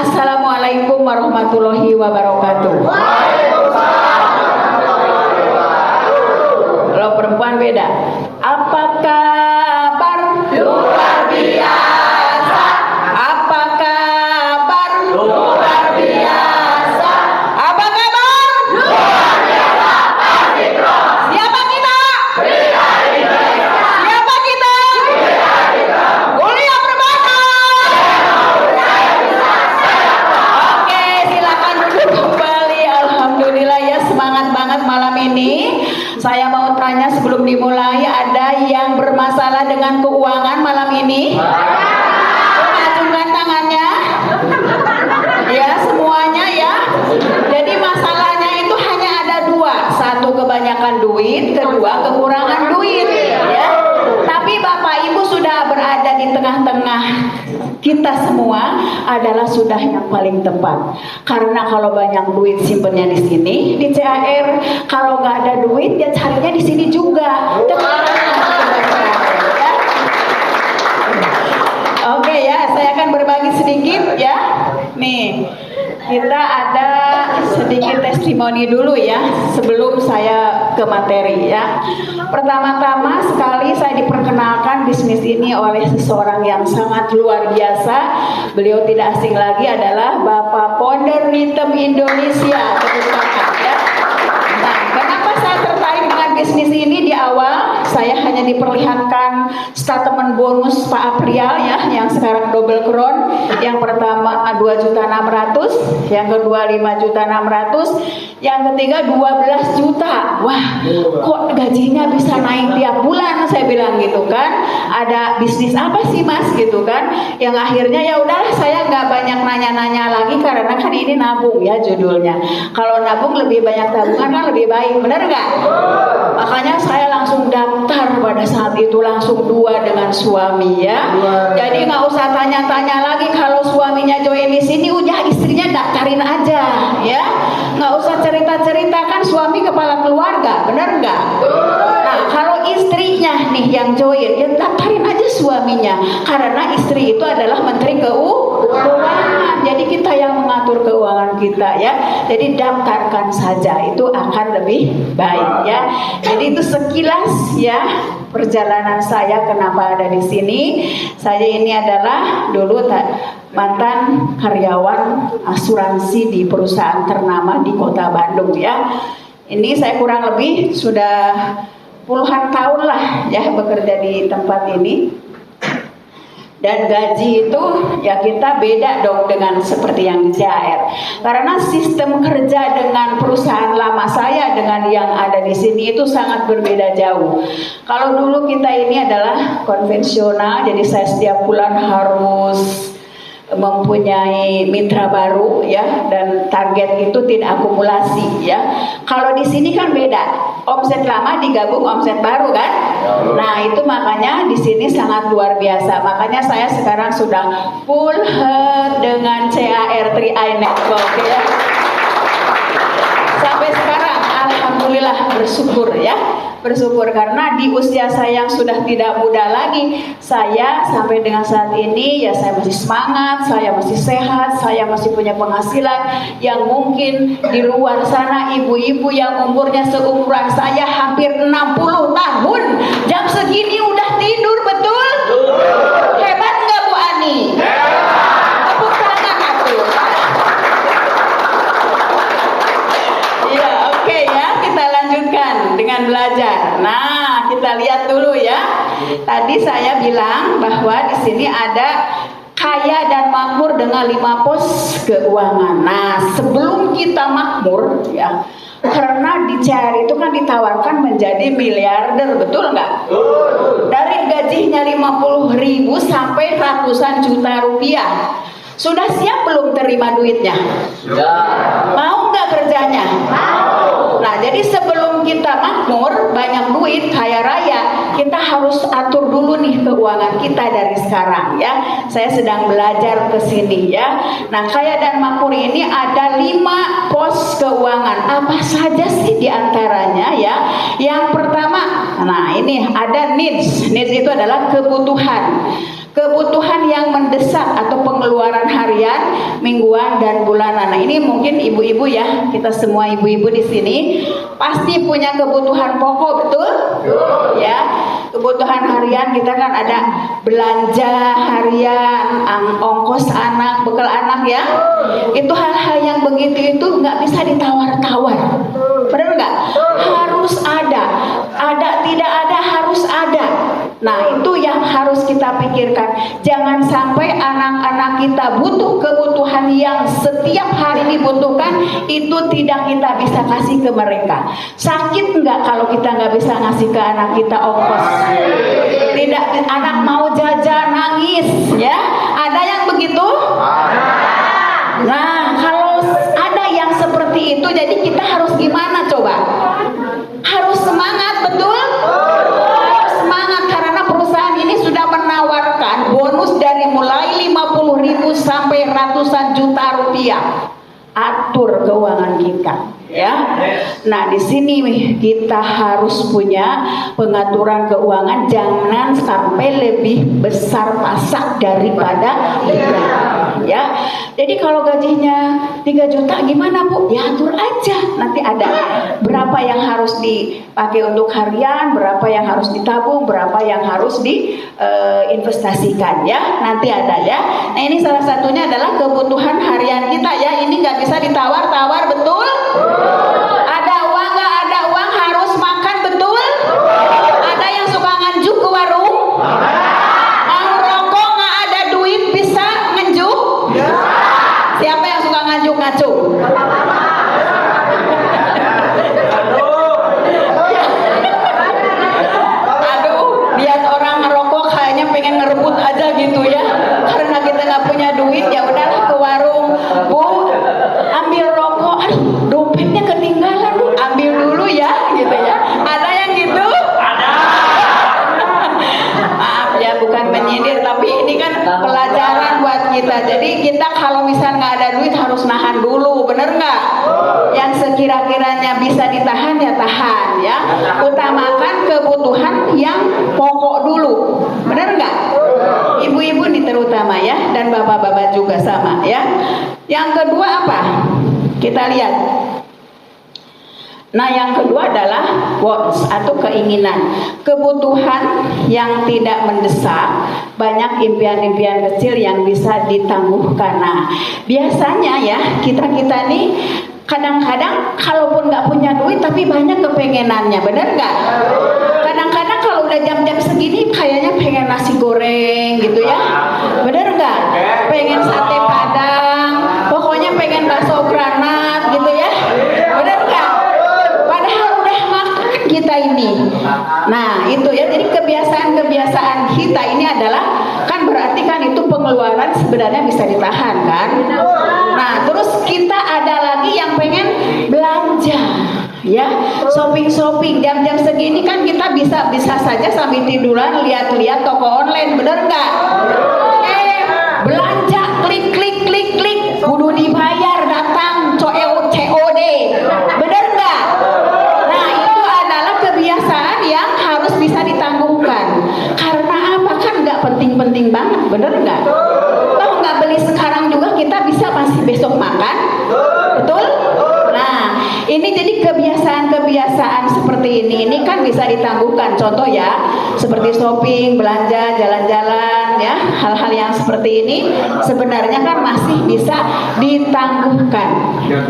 Assalamualaikum warahmatullahi wabarakatuh. Kalau perempuan beda. Apa kabar? Luar biasa. Apa kabar? Luar biasa. Apa kabar? Luar biasa. Asikro. Siapa kita? Pria Indonesia. Siapa kita? Pria Indonesia. Kuliah berbakar. Oke, silakan duduk kembali. Alhamdulillah ya, semangat banget malam ini. Saya mau tanya sebelum dimulai, ada yang bermasalah dengan keuangan malam ini? Acungkan tangannya. Ya, semuanya ya. Jadi masalahnya itu hanya ada dua. Satu, kebanyakan duit. Kedua, kekurangan duit. Ya. Tapi Bapak Ibu sudah berada di tengah-tengah kita semua adalah sudah yang paling tepat. Karena kalau banyak duit simpennya di sini, di CAR. Kalau nggak ada duit, ya carinya di sini juga. Oke ya, saya akan berbagi sedikit ya. Nih, kita ada sedikit testimoni dulu ya sebelum saya ke materi ya. Pertama-tama sekali saya diperkenalkan bisnis ini oleh seseorang yang sangat luar biasa. Beliau tidak asing lagi adalah Bapak Founder Nitem Indonesia. Ya. Nah, kenapa saya tertarik dengan bisnis ini? Di awal saya hanya diperlihatkan statement bonus Pak Aprial ya, yang sekarang double crown. Yang pertama 2.600.000, yang kedua 5.600.000, yang ketiga 12 juta. Wah, kok gajinya bisa naik tiap bulan? Saya bilang gitu kan. Ada bisnis apa sih Mas gitu kan? Yang akhirnya ya udahlah, saya nggak banyak nanya-nanya lagi karena kan ini nabung ya judulnya. Kalau nabung lebih banyak tabungan kan lebih baik, benar nggak? Makanya saya langsung daftar pada saat itu, langsung 2 dengan suami ya. Jadi nggak usah tanya-tanya lagi kalau suaminya join di sini, udah istrinya daftarin aja ya. Nggak usah cerita-cerita, kan suami kepala keluarga, benar nggak? Nah, kalau istrinya nih yang join, ya daftarin aja suaminya. Karena istri itu adalah Menteri Keuangan. Jadi kita yang mengatur keuangan kita ya. Jadi daftarkan saja, itu akan lebih baik ya. Jadi itu sekilas ya perjalanan saya kenapa ada di sini. Saya ini adalah dulu mantan karyawan asuransi di perusahaan ternama di Kota Bandung ya. Ini saya kurang lebih sudah puluhan tahun lah ya bekerja di tempat ini. Dan gaji itu ya kita beda dong dengan seperti yang di CAR. Karena sistem kerja dengan perusahaan lama saya dengan yang ada di sini itu sangat berbeda jauh. Kalau dulu kita ini adalah konvensional, jadi saya setiap bulan harus mempunyai mitra baru ya, dan target itu tidak akumulasi ya. Kalau di sini kan beda, omset lama digabung omset baru kan. Nah itu makanya di sini sangat luar biasa. Makanya saya sekarang sudah full head dengan CAR 3i Network ya. Sampai sekarang alhamdulillah bersyukur ya. Bersyukur karena di usia saya yang sudah tidak muda lagi, saya sampai dengan saat ini ya saya masih semangat, saya masih sehat, saya masih punya penghasilan yang mungkin di luar sana ibu-ibu yang umurnya seumuran saya hampir 60 tahun jam segini udah tidur, betul? Hebat nggak Bu Ani? Tepuk tangan atuh. Ya oke ya, kita lanjutkan dengan belajar. Nah, kita lihat dulu ya. Tadi saya bilang bahwa di sini ada kaya dan makmur dengan 5 pos keuangan. Nah, sebelum kita makmur ya, karena di CAR itu kan ditawarkan menjadi miliarder, betul nggak? Dari gajinya 50.000 sampai ratusan juta rupiah. Sudah siap belum terima duitnya? Ya. Mau nggak kerjanya? Mau. Nah, jadi sebelum kita makmur, banyak duit, kaya raya, kita harus atur dulu nih keuangan kita dari sekarang ya. Saya sedang belajar ke sini ya. Nah, kaya dan makmur ini ada 5 pos keuangan. Apa saja sih diantaranya ya? Yang pertama, nah ini ada needs. Needs itu adalah kebutuhan. kebutuhan yang mendesak atau pengeluaran harian, mingguan dan bulanan. Nah, ini mungkin ibu-ibu ya, kita semua ibu-ibu di sini pasti punya kebutuhan pokok, betul? Ya, kebutuhan harian kita kan ada belanja harian, ongkos anak, bekal anak ya. Itu hal-hal yang begitu itu nggak bisa ditawar-tawar. Benar nggak? Harus ada. Ada tidak ada harus ada. Nah, itu yang harus kita pikirkan. Jangan sampai anak-anak kita butuh kebutuhan yang setiap hari dibutuhkan, itu tidak kita bisa kasih ke mereka. Sakit nggak kalau kita nggak bisa ngasih ke anak kita ongkos? Tidak, anak mau jajan nangis, ya? Ada yang begitu? Nah, kalau ada yang seperti itu, jadi kita harus gimana coba? Harus semangat, betul? Harus semangat karena perusahaan ini sudah menawarkan bonus dari mulai 50.000 sampai ratusan juta rupiah. Atur keuangan kita, ya. Nah, di sini kita harus punya pengaturan keuangan, jangan sampai lebih besar pasak daripada kita, ya. Jadi kalau gajinya 3 juta gimana Bu? Ya atur aja. Nanti ada berapa yang harus dipakai untuk harian, berapa yang harus ditabung, berapa yang harus diinvestasikan, ya. Nanti ada ya. Nah, ini salah satunya adalah kebutuhan harian kita ya. Ini nggak bisa ditawar-tawar, betul? Ada uang nggak ada uang harus makan, betul? Ada yang suka nganjuk ke warung? Mau rokok nggak ada duit bisa nganjuk? Siapa yang suka nganjuk-nganjuk? Aduh, lihat orang ngerokok kayaknya pengen ngerebut aja gitu ya. Karena kita nggak punya duit, ya udahlah ke warung. Bu, ambil rokok. Aduh, dompetnya ketinggalan Bu. Ambil dulu ya, gitu ya. Ada yang gitu? Ada. Maaf ya, bukan menyindir, tapi ini kan pelajaran buat kita. Jadi kita kalau misal nggak ada duit harus nahan dulu, bener nggak? Yang sekira-kiranya bisa ditahan ya tahan, ya. Utamakan kebutuhan yang pokok dulu, bener nggak? Ibu-ibu nih terutama ya, dan bapak-bapak juga sama ya. Yang kedua apa? Kita lihat. Nah, yang kedua adalah wants atau keinginan, kebutuhan yang tidak mendesak, banyak impian-impian kecil yang bisa ditangguhkan. Nah, biasanya ya kita nih kadang-kadang kalaupun nggak punya duit tapi banyak kepengenannya, bener nggak? Kadang-kadang kalau udah jam-jam segini kayaknya pengen nasi goreng gitu ya, bener nggak? Pengen sate padang, pokoknya pengen bakso granat gitu ya, bener nggak? Padahal udah makan kita ini. Nah, itu ya, jadi kebiasaan-kebiasaan kita ini adalah kan berarti kan itu pengeluaran sebenarnya bisa ditahan kan. Nah, terus kita ada lagi yang pengen belanja, ya, shopping jam-jam segini kan kita bisa saja sambil tiduran lihat-lihat toko online, bener nggak? Belanja klik, kudu dibayar datang COD, bener nggak? Nah, itu adalah kebiasaan yang harus bisa ditangguhkan. Karena apa? Kan nggak penting-penting banget, bener nggak? Toh nggak beli sekarang juga kita bisa masih besok makan, betul? Nah, ini jadi kebiasaan-kebiasaan seperti ini kan bisa ditangguhkan. Contoh ya, seperti shopping, belanja, jalan-jalan, ya, hal-hal yang seperti ini sebenarnya kan masih bisa ditangguhkan,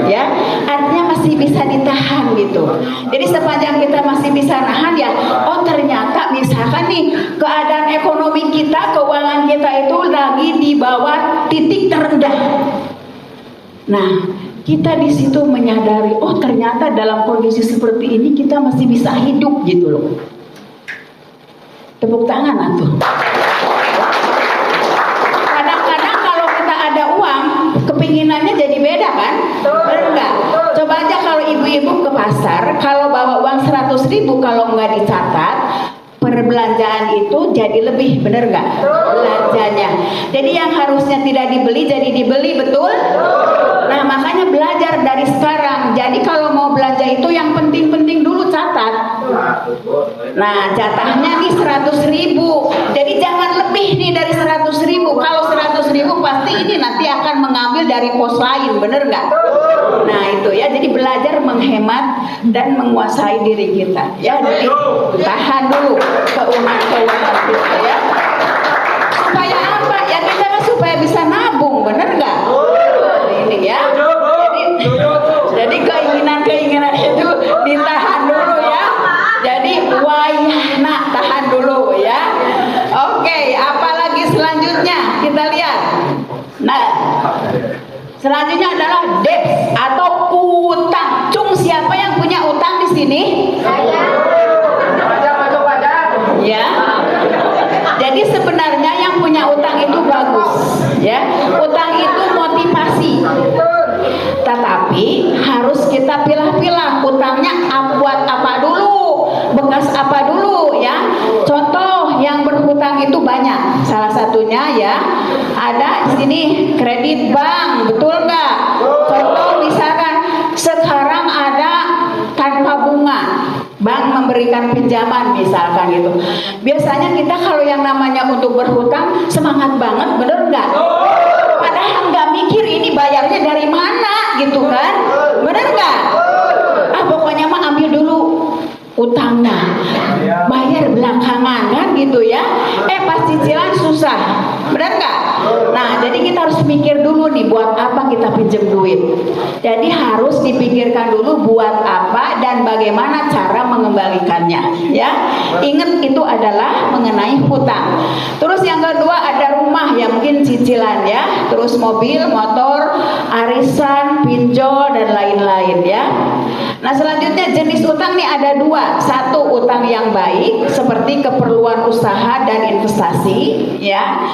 ya, artinya masih bisa ditahan gitu. Jadi sepanjang kita masih bisa nahan ya, oh ternyata misalkan nih keadaan ekonomi kita, keuangan kita itu lagi di bawah titik terendah. Nah, kita di situ menyadari, oh ternyata dalam kondisi seperti ini kita masih bisa hidup gitu loh. Tepuk tangan atuh. Kadang-kadang kalau kita ada uang, kepinginannya jadi beda kan? Benar nggak? Coba aja kalau ibu-ibu ke pasar, kalau bawa uang 100.000, kalau nggak dicatat, perbelanjaan itu jadi lebih, bener nggak? Belanjanya. Jadi yang harusnya tidak dibeli jadi dibeli, betul? Nah, makanya belajar dari sekarang. Jadi kalau mau belanja itu yang penting-penting dulu catat. Nah, jatahnya nih 100.000. Jadi jangan lebih nih dari 100.000. cari pos lain, bener nggak? Nah itu ya, jadi belajar menghemat dan menguasai diri kita ya. Jadi tahan dulu keuangan kita ya. Supaya apa? Ya kita kan supaya bisa nabung, bener nggak? Ini ya. Jadi keinginan itu ditahan dulu ya. Jadi wayahna tahan dulu ya. Oke, apalagi selanjutnya kita lihat. Nah, selanjutnya adalah debt atau utang. Cung, siapa yang punya utang di sini? Saya. Ya. Jadi sebenarnya yang punya utang itu bagus, ya. Utang itu motivasi. Tetapi harus kita pilah-pilah utangnya buat apa dulu, bekas apa dulu ya. Contoh yang berhutang itu banyak. Salah satunya ya ada di sini kredit bank, betul nggak? Contoh misalkan sekarang ada tanpa bunga. Bank memberikan pinjaman misalkan gitu. Biasanya kita kalau yang namanya untuk berhutang semangat banget, bener nggak? Padahal nggak mikir ini bayarnya dari mana gitu kan? Bener nggak? Ah pokoknya mah ambil dulu utangnya, bayar belakangan kan gitu ya. Pas cicilan susah, bener nggak? Nah jadi kita harus mikir dulu nih buat apa kita pinjam duit. Jadi harus dipikirkan dulu buat apa dan bagaimana cara mengembalikannya ya. Ingat itu adalah mengenai hutang. Terus yang kedua ada rumah yang mungkin cicilan ya. Terus mobil, motor, arisan, pinjol dan lain-lain ya. Nah selanjutnya jenis utang nih ada dua. Satu utang yang baik seperti keperluan usaha dan investasi ya.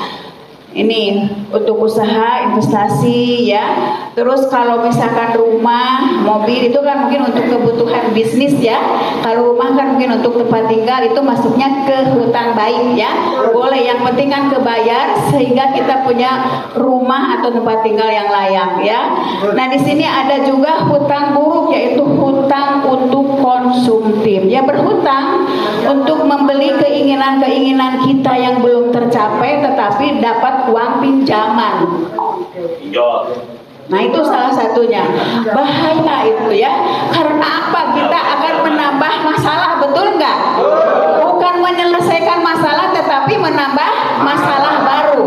Ini untuk usaha, investasi ya. Terus kalau misalkan rumah, mobil itu kan mungkin untuk kebutuhan bisnis ya. Kalau rumah kan mungkin untuk tempat tinggal, itu masuknya ke hutang baik ya. Boleh, yang penting kan kebayar sehingga kita punya rumah atau tempat tinggal yang layak ya. Nah di sini ada juga hutang buruk, yaitu hutang untuk konsumtif. Ya berhutang untuk membeli keinginan-keinginan kita yang belum tercapai tetapi dapat uang pinjaman. Nah itu salah satunya. Bahaya itu ya. Karena apa? Kita akan menambah masalah, betul nggak? Bukan menyelesaikan masalah tetapi menambah masalah baru.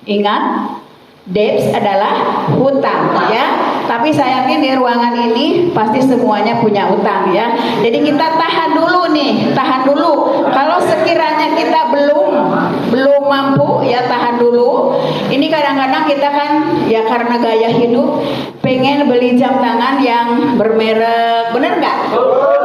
Ingat, debts adalah hutang ya. Tapi saya yakin di ruangan ini pasti semuanya punya utang ya. Jadi kita tahan dulu nih, tahan dulu. Kalau sekiranya kita belum mampu ya tahan dulu. Ini kadang-kadang kita kan ya karena gaya hidup pengen beli jam tangan yang bermerek, bener nggak?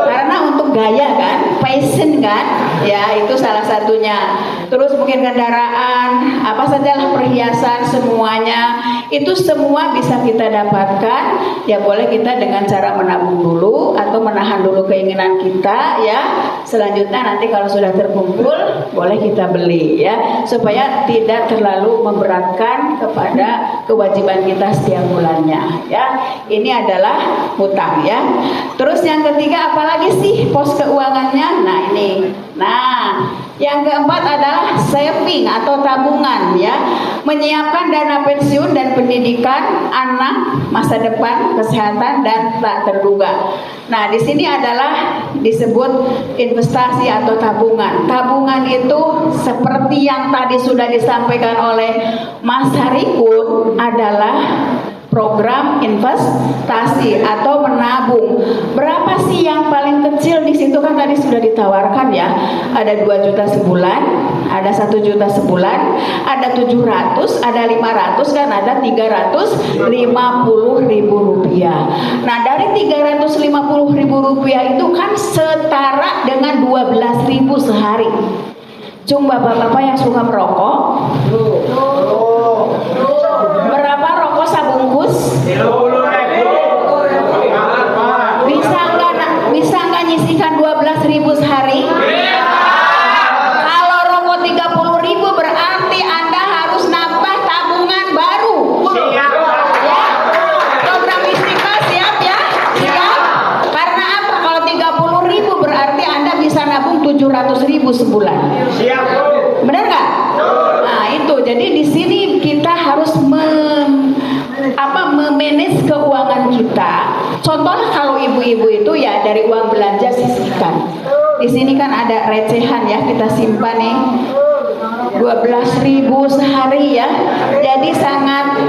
Karena untuk gaya kan, fashion kan, ya itu salah satunya. Terus mungkin kendaraan, apa sajalah perhiasan semuanya itu semua bisa kita dapatkan. Ya boleh kita dengan cara menabung dulu atau menahan dulu keinginan kita ya. Selanjutnya nanti kalau sudah terkumpul boleh kita beli ya, supaya tidak terlalu memberatkan kepada kewajiban kita setiap bulannya ya. Ini adalah hutang ya. Terus yang ketiga apalagi sih pos keuangannya? Nah ini. Nah yang keempat adalah saving atau tabungan ya. Menyiapkan dana pensiun dan pendidikan anak, masa depan, kesehatan dan tak terduga. Nah, di sini adalah disebut investasi atau tabungan. Tabungan itu seperti yang tadi sudah disampaikan oleh Mas Harikun adalah program investasi atau menabung. Berapa sih yang paling kecil di situ kan tadi sudah ditawarkan ya. Ada 2 juta sebulan, ada 1 juta sebulan, ada 700, ada 500 dan ada 350.000 rupiah. Nah dari 350.000 rupiah itu kan setara dengan 12.000 sehari. Cuma bapak-bapak yang suka merokok, berapa rokok sabungkus? Bisa nggak nyisikan 12.000 sehari? Kalau rokok 30.000 berarti Anda harus nambah tabungan baru. Ya, program istiqlal siap ya? Siap. Karena apa? Kalau 30.000 berarti Anda bisa nabung 700.000 sebulan. Siap. Benar nggak? Nah itu, jadi di sini kita harus Di sini kan ada recehan ya, kita simpan nih 12.000 sehari ya. Jadi sangat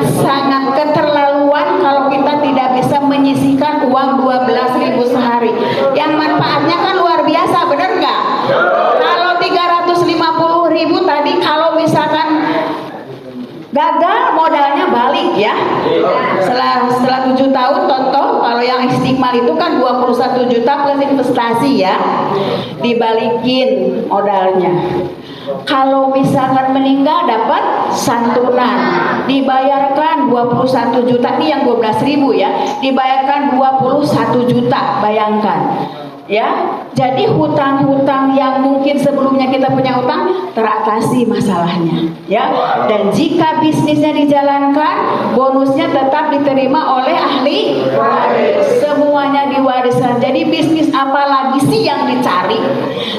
keterlaluan kalau kita tidak bisa menyisihkan uang 12.000 sehari. Yang manfaatnya kan luar biasa, bener nggak? Kalau 350.000 tadi, kalau misalkan gagal modalnya balik ya. Setelah 7 tahun contoh, kalau yang istiqmal itu kan 21 juta plus investasi ya, dibalikin modalnya. Kalau misalkan meninggal dapat santunan, dibayarkan 21 juta, ini yang 12.000 ya, dibayarkan 21 juta, bayangkan ya. Jadi hutang-hutang yang mungkin sebelumnya kita punya hutang teratasi masalahnya ya. Dan jika bisnisnya dijalankan, bonusnya tetap diterima oleh ahli waris, semuanya diwariskan. Jadi bisnis apa lagi sih yang dicari?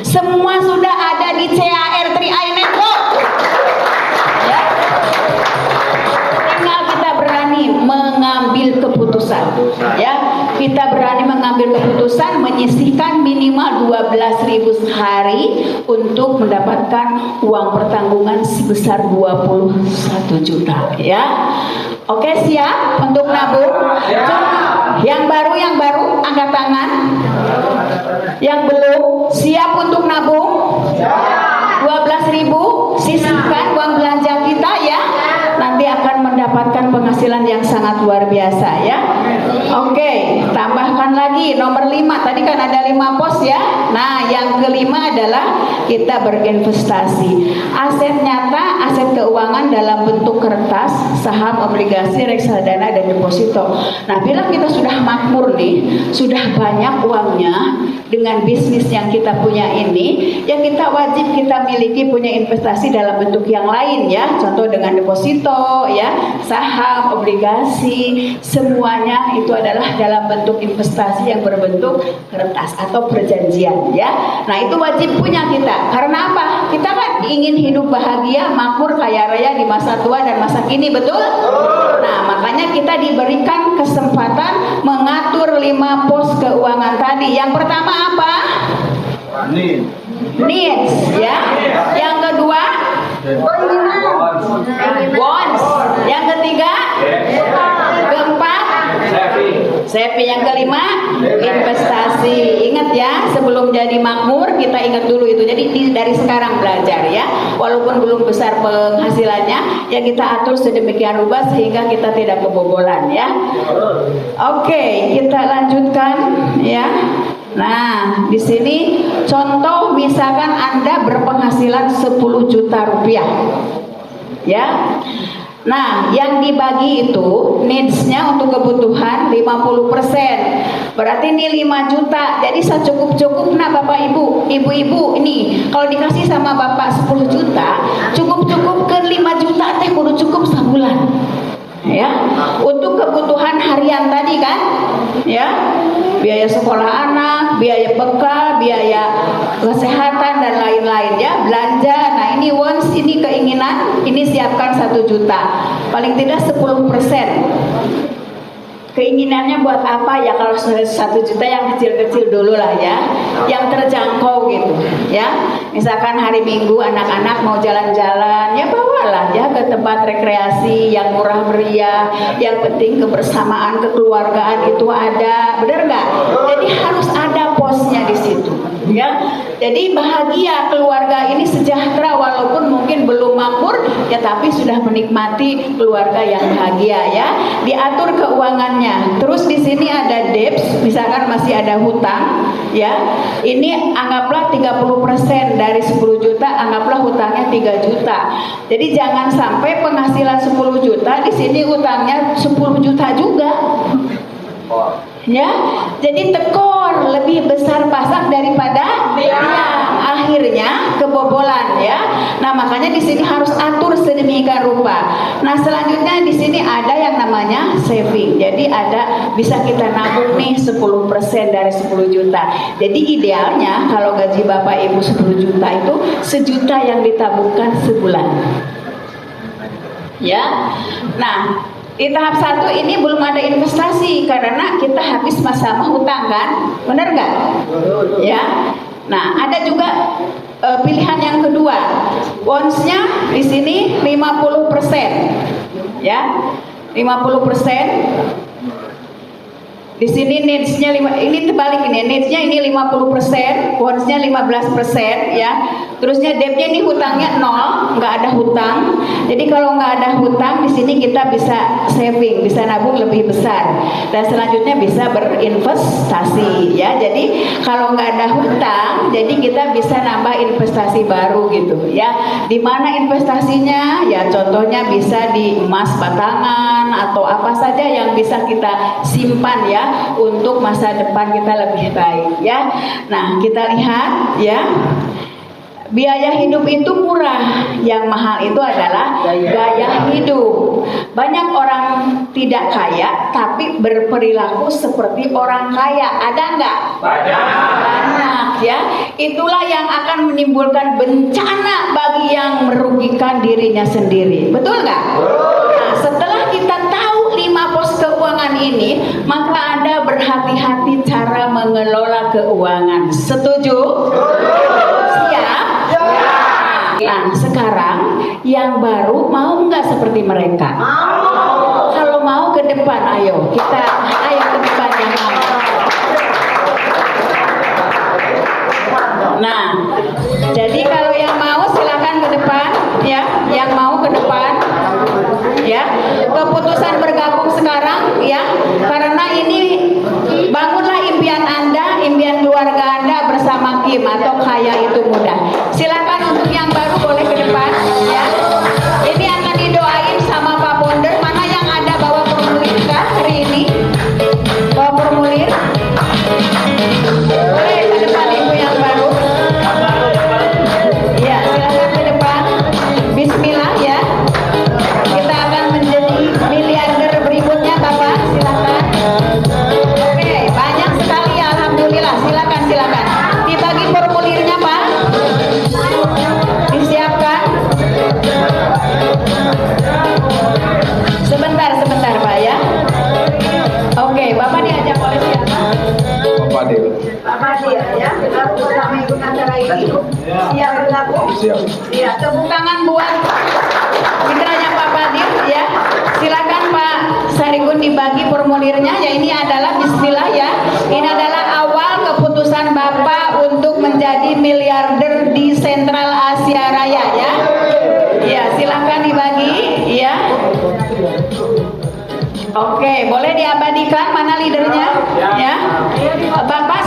Semua sudah ada di CAR3i Network ya. Tinggal kita berani mengambil keputusan ya. Kita berani mengambil keputusan menyisihkan minimal 12.000 sehari untuk mendapatkan uang pertanggungan sebesar 21 juta ya. Oke, siap untuk nabung? Yang baru angkat tangan. Yang belum siap untuk nabung? 12.000 sisihkan uang belanja kita ya. Nanti akan mendapatkan penghasilan yang sangat luar biasa ya. Oke, tambahkan lagi nomor 5. Tadi kan ada 5 pos ya. Nah, yang kelima adalah kita berinvestasi. Aset nyata, aset keuangan dalam bentuk kertas, saham, obligasi, reksadana, dan deposito. Nah, bila kita sudah makmur nih, sudah banyak uangnya dengan bisnis yang kita punya ini, yang kita wajib kita miliki punya investasi dalam bentuk yang lain ya. Contoh dengan deposito ya, saham, obligasi, semuanya itu adalah dalam bentuk investasi yang berbentuk kertas atau perjanjian ya. Nah, itu wajib punya kita. Karena apa? Kita kan ingin hidup bahagia, makmur, kaya raya di masa tua dan masa kini, betul? Nah, makanya kita diberikan kesempatan mengatur 5 pos keuangan tadi. Yang pertama apa? Needs ya. Yang kedua bonds. Yang ketiga, keempat saving. Yang kelima investasi. Ingat ya, sebelum jadi makmur kita ingat dulu itu. Jadi dari sekarang belajar ya. Walaupun belum besar penghasilannya, ya kita atur sedemikian rupa sehingga kita tidak kebobolan ya. Oke, kita lanjutkan ya. Nah, di sini contoh misalkan Anda berpenghasilan 10 juta rupiah. Ya. Nah, yang dibagi itu needs-nya untuk kebutuhan 50%. Berarti ini 5 juta. Jadi secukup-cukupnya Bapak Ibu, Ibu-ibu ini kalau dikasih sama Bapak 10 juta, cukup-cukup ke 5 juta teh kudu cukup sebulan. Ya, untuk kebutuhan harian tadi kan, ya, biaya sekolah anak, biaya bekal, biaya kesehatan dan lain-lain ya, belanja. Nah, ini wants, ini keinginan, ini siapkan 1 juta, paling tidak 10%. Keinginannya buat apa ya? Kalau 1 juta yang kecil-kecil dulu lah ya, yang terjangkau gitu ya. Misalkan hari Minggu anak-anak mau jalan-jalan, ya bawalah ya ke tempat rekreasi yang murah meriah. Yang penting kebersamaan, kekeluargaan itu ada, benar nggak? Jadi harus ada posnya di situ ya. Jadi bahagia keluarga ini sejahtera walaupun mungkin belum makmur ya, tapi sudah menikmati keluarga yang bahagia ya. Diatur keuangannya. Terus di sini ada debts, misalkan masih ada hutang ya. Ini anggaplah 30% dari 10 juta, anggaplah hutangnya 3 juta. Jadi jangan sampai penghasilan 10 juta di sini hutangnya 10 juta juga. Ya, jadi tekor lebih besar pasak daripada ya, akhirnya kebobolan ya. Nah, makanya di sini harus atur sedemikian rupa. Nah, selanjutnya di sini ada yang namanya saving. Jadi ada bisa kita nabung nih 10% dari 10 juta. Jadi idealnya kalau gaji Bapak Ibu 10 juta itu 1 juta yang ditabungkan sebulan. Ya. Nah, di tahap 1 ini belum ada investasi karena kita habis masa hutang kan, benar nggak? Ya, Nah, ada juga pilihan yang kedua. Bonds-nya di sini 50%. Ya. 50%. Di sini needs-nya ini terbalik ini. Needs-nya ini 50%, bonds-nya 15% ya. Terusnya debt-nya ini hutangnya 0, nggak ada hutang. Jadi kalau nggak ada hutang di sini kita bisa saving, bisa nabung lebih besar. Dan selanjutnya bisa berinvestasi ya. Jadi kalau nggak ada hutang, jadi kita bisa nambah investasi baru gitu ya. Di mana investasinya? Ya contohnya bisa di emas batangan atau apa saja yang bisa kita simpan ya untuk masa depan kita lebih baik ya. Nah, kita lihat ya. Biaya hidup itu murah, yang mahal itu adalah gaya hidup. Banyak orang tidak kaya tapi berperilaku seperti orang kaya. Ada nggak? Banyak ya. Itulah yang akan menimbulkan bencana bagi yang merugikan dirinya sendiri. Betul nggak? Nah, setelah kita tahu 5 pos keuangan ini, maka Anda berhati-hati cara mengelola keuangan. Setuju? Siap? Nah, sekarang yang baru mau nggak seperti mereka? Mau. Kalau mau ke depan, ayo ke depan yang mau. Nah, jadi kalau yang mau silakan ke depan, ya. Yang mau ke depan, ya. Keputusan bergabung sekarang, ya. Karena ini bangunlah impian Anda, impian keluarga Anda bersama Kim atau Kaya Itu Mudah. Silakan untuk yang baru boleh ke depan, ya. Ini akan didoain sama Pak Bonder. Mana yang ada bawa formulir kah hari ini? Bawa formulir? Boleh ke depan ibu yang baru. Ya, silakan ke depan. Bismillah ya. Kita akan menjadi miliarder berikutnya, Bapak. Silakan. Oke, banyak sekali ya, alhamdulillah. Silakan. Dibagi formulirnya, Pak. Disiapkan. Sebentar, Pak ya. Oke, Bapak diajak oleh siapa? Pak Fadil ya. Berlaku bersama ikut acara ini. Siap berlaku? Siap. Ya, tepuk tangan buat mitranya Pak Fadil ya. Silakan Pak Sarigun dibagi formulirnya. Ya, ini adalah bismillah ya. Ini adalah awal keputusan Bapak untuk menjadi miliarder di Sentral Asia Raya ya. Ya, silakan dibagi ya. Oke, boleh diabadikan mana leadernya? Ya. Bapak